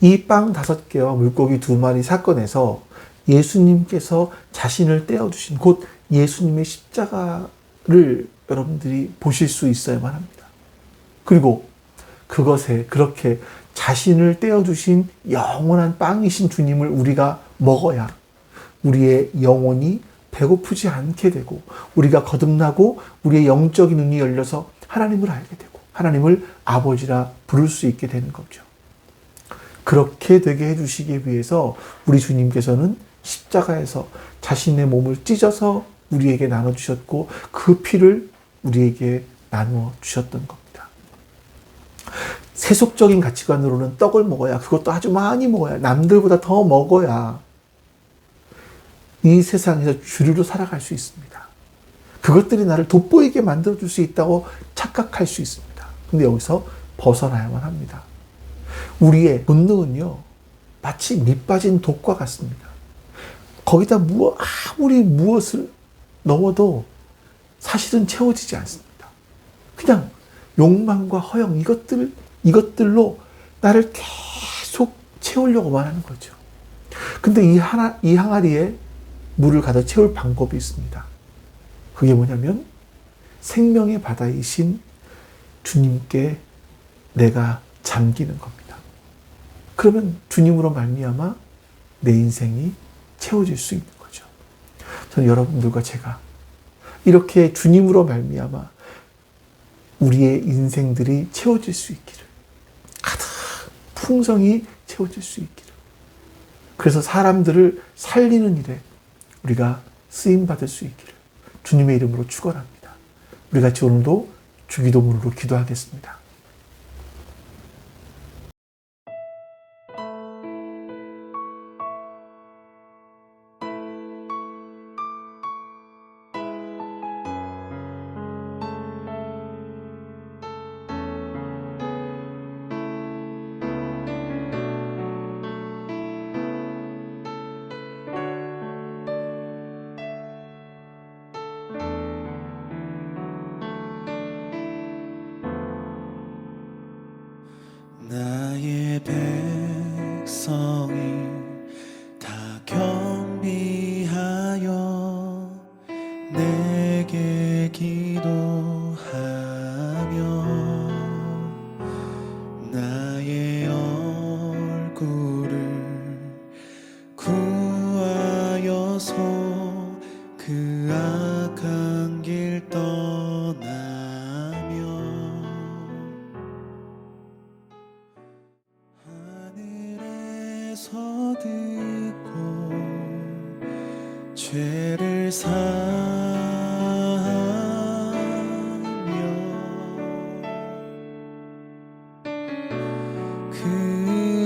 이 빵 5개와 물고기 2마리 사건에서 예수님께서 자신을 떼어주신, 곧 예수님의 십자가를 여러분들이 보실 수 있어야만 합니다. 그리고 그것에 그렇게 자신을 떼어주신 영원한 빵이신 주님을 우리가 먹어야 우리의 영혼이 배고프지 않게 되고 우리가 거듭나고 우리의 영적인 눈이 열려서 하나님을 알게 되고 하나님을 아버지라 부를 수 있게 되는 거죠. 그렇게 되게 해주시기 위해서 우리 주님께서는 십자가에서 자신의 몸을 찢어서 우리에게 나눠주셨고 그 피를 우리에게 나누어 주셨던 겁니다. 세속적인 가치관으로는 떡을 먹어야, 그것도 아주 많이 먹어야, 남들보다 더 먹어야 이 세상에서 주류로 살아갈 수 있습니다. 그것들이 나를 돋보이게 만들어줄 수 있다고 착각할 수 있습니다. 근데 여기서 벗어나야만 합니다. 우리의 본능은요, 마치 밑 빠진 독과 같습니다. 거기다 아무리 무엇을 넣어도 사실은 채워지지 않습니다. 그냥 욕망과 허영, 이것들로 나를 계속 채우려고만 하는 거죠. 근데 이 항아리에 물을 가득 채울 방법이 있습니다. 그게 뭐냐면 생명의 바다이신 주님께 내가 잠기는 겁니다. 그러면 주님으로 말미암아 내 인생이 채워질 수 있는 거죠. 저는 여러분들과 제가 이렇게 주님으로 말미암아 우리의 인생들이 채워질 수 있기를, 가득 풍성이 채워질 수 있기를, 그래서 사람들을 살리는 일에 우리가 쓰임받을 수 있기를 주님의 이름으로 축원합니다. 우리 같이 오늘도 주기도문으로 기도하겠습니다. 나의 백성이 다 경비하여 내게 기도하며 나의 얼굴을 구하여서 그 악한 길 떠나며 하늘에서 듣고 죄를 사하며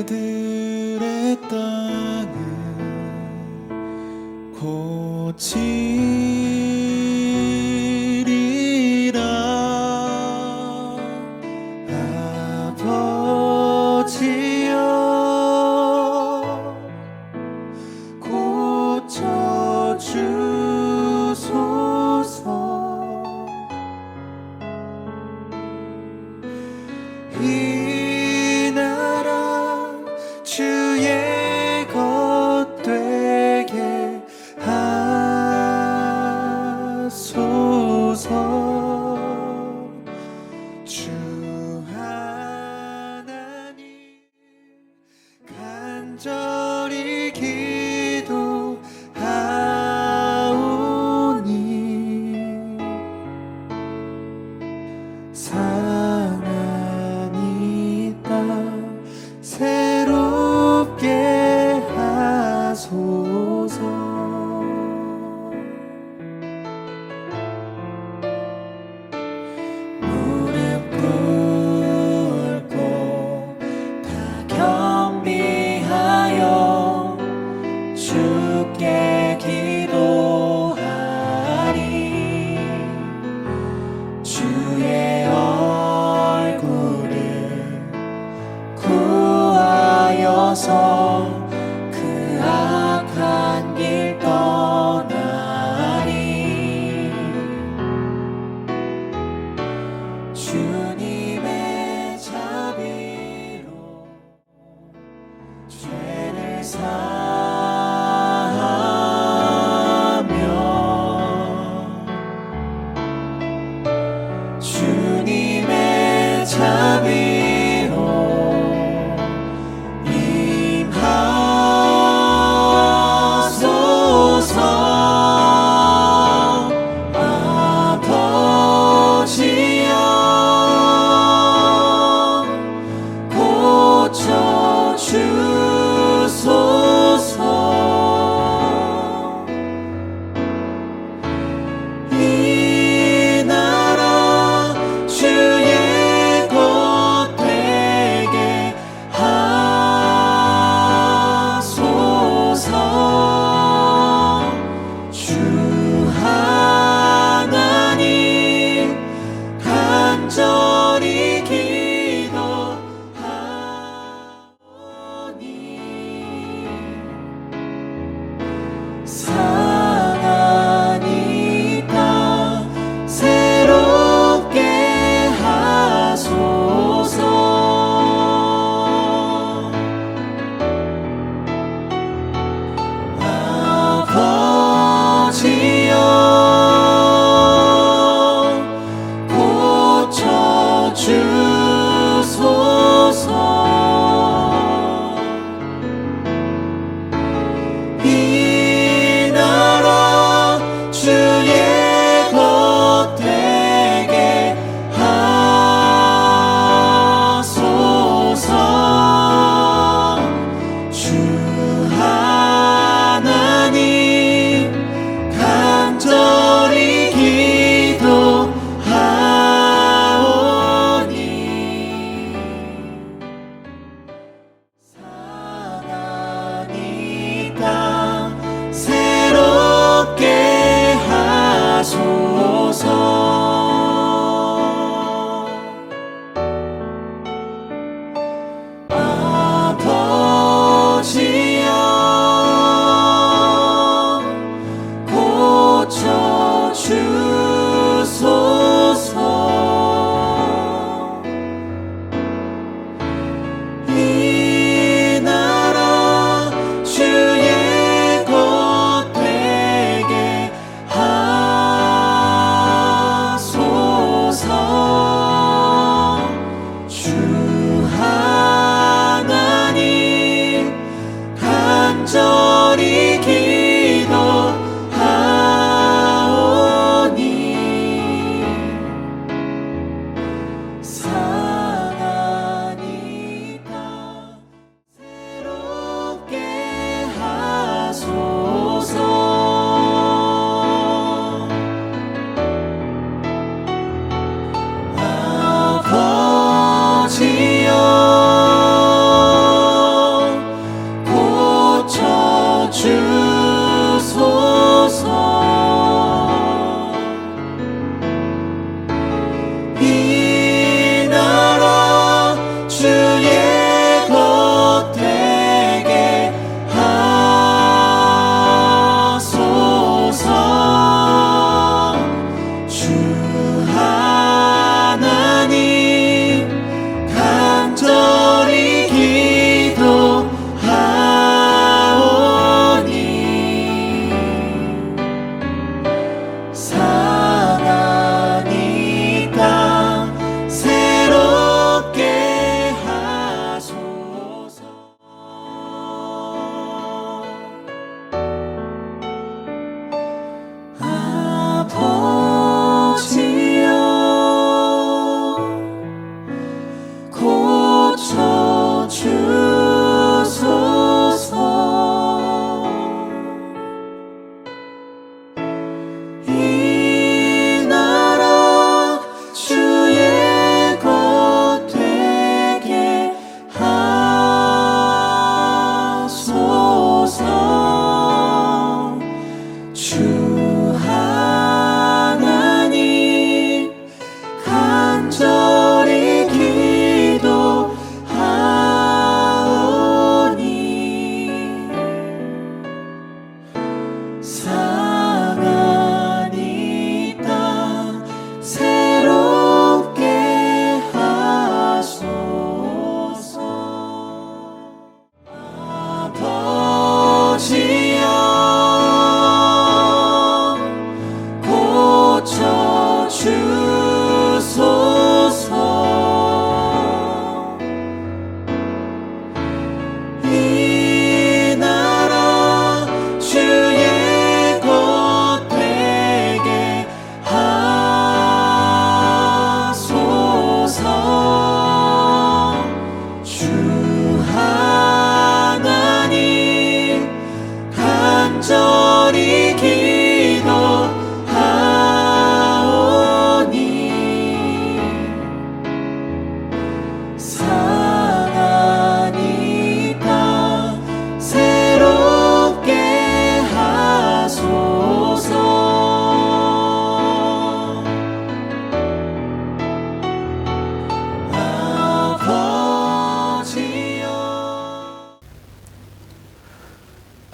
그들의 땅을 고치리라. 아버지여 고쳐주소서. 이 나라 주의 것 되게 하소서. 주 하나님 간절히 기도하오니 상한 이 땅 새롭게 하소서. 무릎 꿇고 다 경비하여 주께 기도하리. 주의 얼굴을 구하여서 그 악한 길 떠나리. 주님의 자비로 죄를 사하며 주님의 자비로 임하소서. 아버지여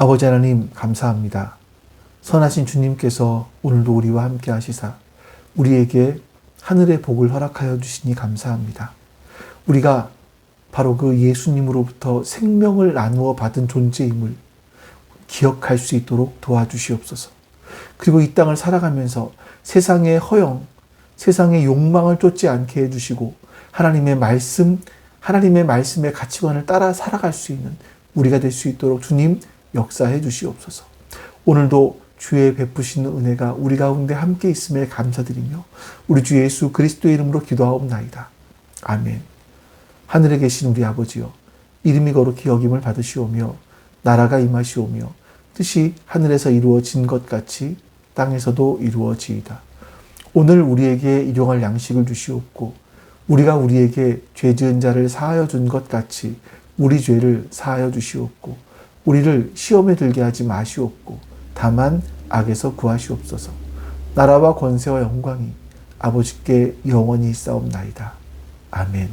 아버지 하나님 감사합니다. 선하신 주님께서 오늘도 우리와 함께 하시사 우리에게 하늘의 복을 허락하여 주시니 감사합니다. 우리가 바로 그 예수님으로부터 생명을 나누어 받은 존재임을 기억할 수 있도록 도와주시옵소서. 그리고 이 땅을 살아가면서 세상의 허영, 세상의 욕망을 쫓지 않게 해주시고 하나님의 말씀의 가치관을 따라 살아갈 수 있는 우리가 될 수 있도록 주님 역사해 주시옵소서. 오늘도 주의 베푸시는 은혜가 우리 가운데 함께 있음에 감사드리며 우리 주 예수 그리스도의 이름으로 기도하옵나이다. 아멘. 하늘에 계신 우리 아버지여, 이름이 거룩히 여김을 받으시오며 나라가 임하시오며 뜻이 하늘에서 이루어진 것 같이 땅에서도 이루어지이다. 오늘 우리에게 일용할 양식을 주시옵고 우리가 우리에게 죄 지은 자를 사하여 준 것 같이 우리 죄를 사하여 주시옵고 우리를 시험에 들게 하지 마시옵고 다만 악에서 구하시옵소서. 나라와 권세와 영광이 아버지께 영원히 있사옵나이다. 아멘.